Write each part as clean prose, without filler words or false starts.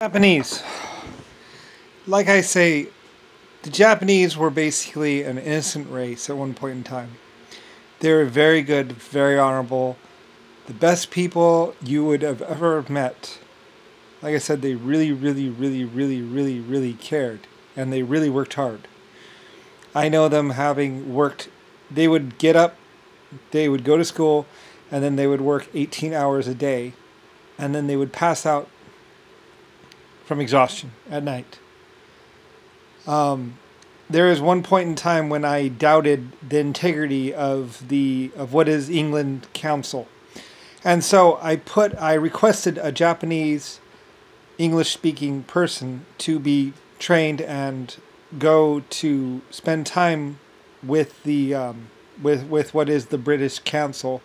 Japanese. Like I say, the Japanese were basically an innocent race at one point in time. They were very good, very honorable, the best people you would have ever met. Like I said, they really, really, really, really, really, really cared, and they really worked hard. I know them having worked, they would get up, they would go to school, and then they would work 18 hours a day, and then they would pass out from exhaustion at night. There is one point in time when I doubted the integrity of what is England Council, and so I requested a Japanese English speaking person to be trained and go to spend time with with what is the British Council,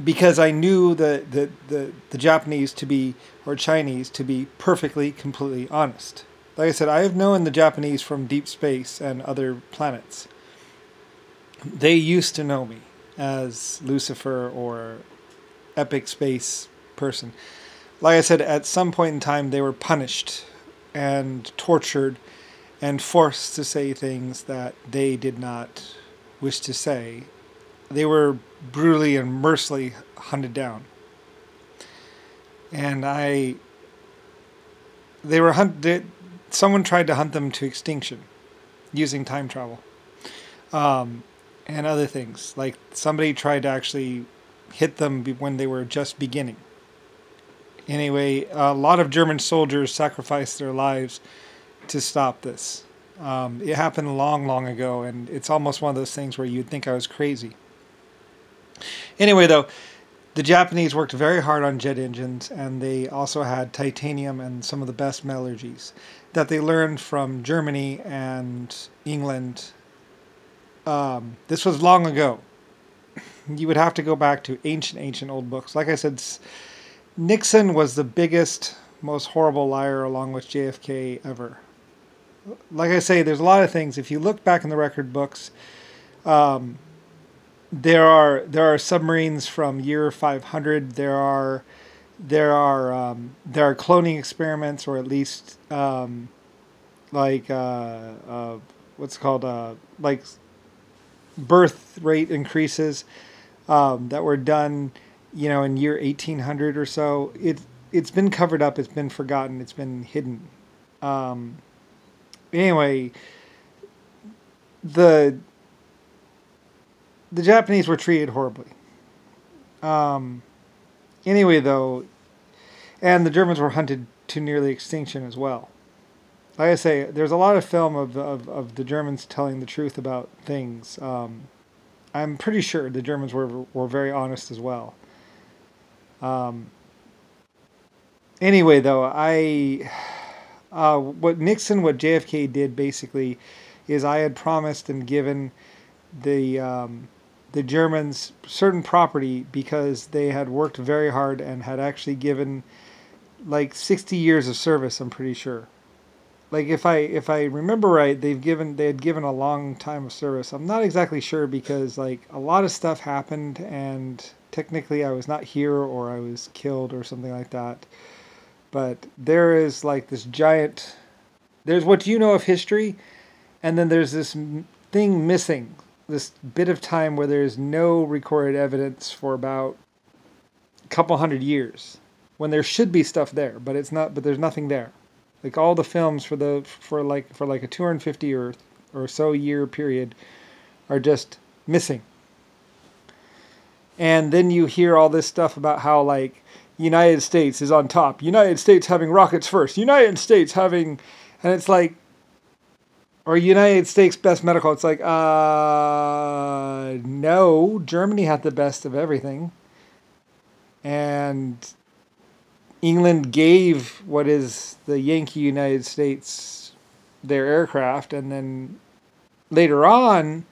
because I knew the Japanese to be, or Chinese to be, perfectly, completely honest. Like I said, I have known the Japanese from deep space and other planets. They used to know me as Lucifer or epic space person. Like I said, at some point in time they were punished and tortured and forced to say things that they did not wish to say. They were brutally and mercilessly hunted down. And they were hunted. Someone tried to hunt them to extinction using time travel, and other things. Like somebody tried to actually hit them when they were just beginning. Anyway, a lot of German soldiers sacrificed their lives to stop this. It happened long, long ago, and it's almost one of those things where you'd think I was crazy. Anyway, though, the Japanese worked very hard on jet engines, and they also had titanium and some of the best metallurgies that they learned from Germany and England. This was long ago. You would have to go back to ancient old books. Like I said, Nixon was the biggest, most horrible liar along with JFK ever. Like I say, there's a lot of things. If you look back in the record books, there are submarines from year 500. There are cloning experiments, or at least what's called like birth rate increases that were done, in year 1800 or so. It's been covered up. It's been forgotten. It's been hidden. Anyway, the Japanese were treated horribly. Anyway, though, and the Germans were hunted to nearly extinction as well. Like I say, there's a lot of film of the Germans telling the truth about things. I'm pretty sure the Germans were very honest as well. Anyway, though, what JFK did basically is I had promised and given the Germans certain property because they had worked very hard and had actually given like 60 years of service, I'm pretty sure. Like if I remember right, they had given a long time of service. I'm not exactly sure because like a lot of stuff happened and technically I was not here or I was killed or something like that. But there is like this giant, there's what you know of history, and then there's this thing missing, this bit of time where there's no recorded evidence for about a couple hundred years, when there should be stuff there, but it's not. But there's nothing there. Like all the films for like a 250 or so year period are just missing. And then you hear all this stuff about how like United States is on top. United States having rockets first. United States having, and it's like, or United States best medical. It's like, no, Germany had the best of everything. And England gave what is the Yankee United States their aircraft. And then later on,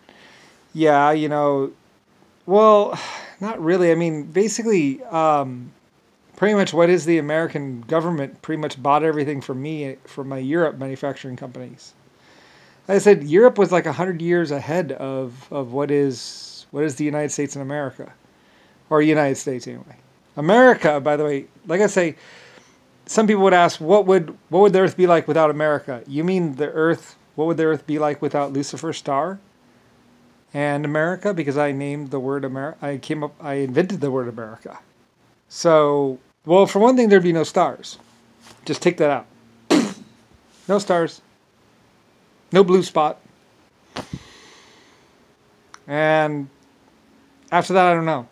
yeah, well, not really. I mean, basically, pretty much what is the American government pretty much bought everything from me, from my Europe manufacturing companies. Like I said, Europe was like 100 years ahead of what is the United States and America, or United States anyway. America, by the way, like I say, some people would ask, what would the Earth be like without America? You mean the Earth? What would the Earth be like without Lucifer's star and America? Because I named the word America. I invented the word America. So, well, for one thing, there'd be no stars. Just take that out. No stars. No blue spot. And after that, I don't know.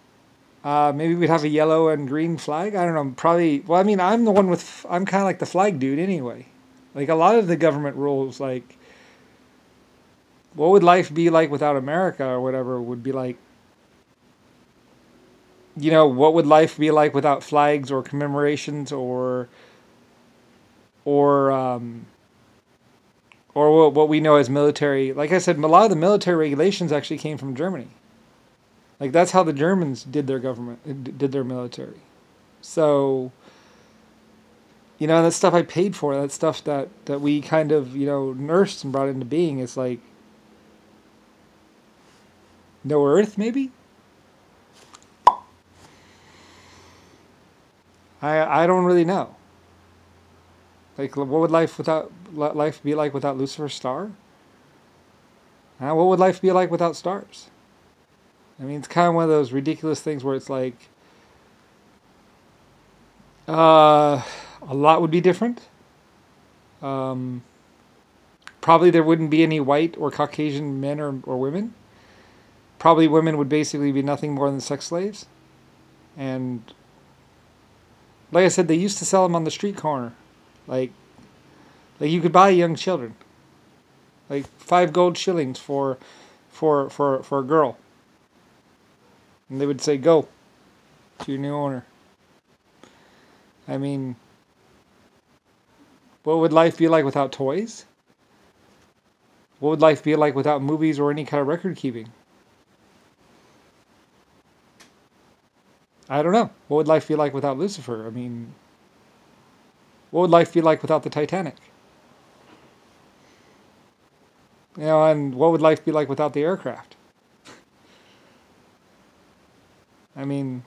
Maybe we'd have a yellow and green flag. I don't know. Probably. Well, I mean, I'm kind of like the flag dude anyway. Like a lot of the government rules, like, what would life be like without America or whatever would be like, what would life be like without flags or commemorations or what we know as military. Like I said, a lot of the military regulations actually came from Germany. Like that's how the Germans did their government, did their military. So, that stuff I paid for, that stuff that we kind of, nursed and brought into being, is like, no Earth, maybe? I don't really know. Like, what would life be like without Lucifer's star? What would life be like without stars? I mean, it's kind of one of those ridiculous things where it's like, a lot would be different. Probably there wouldn't be any white or Caucasian men or women. Probably women would basically be nothing more than sex slaves. And like I said, they used to sell them on the street corner. Like you could buy young children. Like 5 gold shillings for a girl. And they would say, go to your new owner. I mean, what would life be like without toys? What would life be like without movies or any kind of record keeping? I don't know. What would life be like without Lucifer? I mean, what would life be like without the Titanic? And what would life be like without the aircraft? I mean,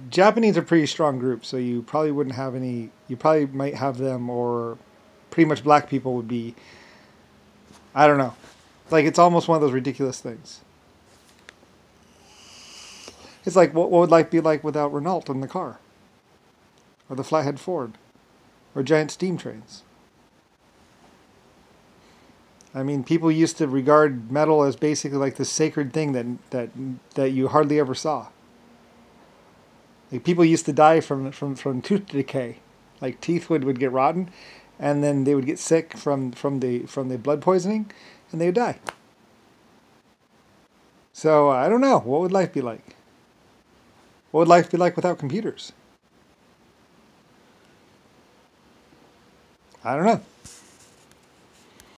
Japanese are a pretty strong group, so you probably wouldn't have any, you probably might have them, or pretty much black people would be, I don't know. Like, it's almost one of those ridiculous things. It's like, what would life be like without Renault in the car? Or the Flathead Ford? Or giant steam trains? I mean, people used to regard metal as basically like this sacred thing that you hardly ever saw. Like people used to die from tooth decay. Like teeth would get rotten, and then they would get sick from the blood poisoning, and they would die. So I don't know. What would life be like? What would life be like without computers? I don't know.